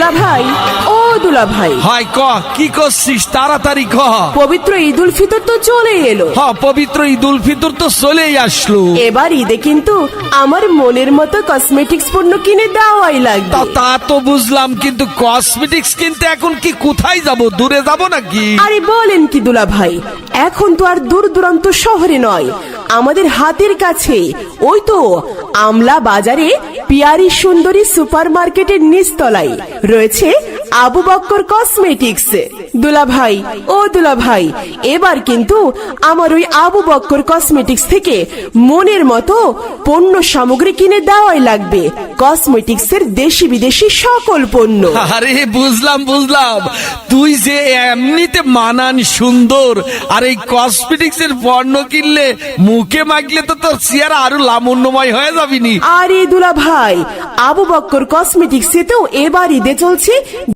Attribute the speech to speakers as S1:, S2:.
S1: দুলাভাই, ও দুলাভাই,
S2: হাই ক কি করছিস তাড়াতাড়ি ক।
S1: পবিত্র ঈদ উল ফিতর তো চলে এলো।
S2: হ্যাঁ, পবিত্র ঈদ উল ফিতর তো চলেই আসলো।
S1: এবার ঈদে কিন্তু আমার মনের মতো কসমেটিক্স পণ্য কিনে দেওয়াই লাগবে।
S2: তা তো বুঝলাম, কিন্তু কসমেটিক্স কিনতে এখন কি কোথায় যাব? দূরে যাব নাকি?
S1: আরে বলেন কি দুলাভাই, এখন তো আর দূর দূরান্ত শহরে নয়, আমাদের হাতের কাছে। ওই তো আমলা বাজারে পিয়ারি সুন্দরী সুপার মার্কেটের নিচতলায় রয়েছে আবু বক্কর কসমেটিক্স। দুলাভাই, ও দুলাভাই, এবার কিন্তু আমার ওই আবু বক্কর কসমেটিক্স থেকে মনের মতো পণ্য সামগ্রী কিনে দেওয়াই লাগবে। কসমেটিক্সের দেশি বিদেশি সকল পণ্য।
S2: আরে বুঝলাম, তুই যে এমনিতে মানান সুন্দর, আর এই কসমেটিক্স এর পণ্য কিনলে মুখে মাখলে তো তোর চেহারা আরো লাবণ্যময় হয়ে যাবিনি।
S1: আরে দুলাভাই, আবু বক্কর কসমেটিক্সে তো এবার ঈদে চলছে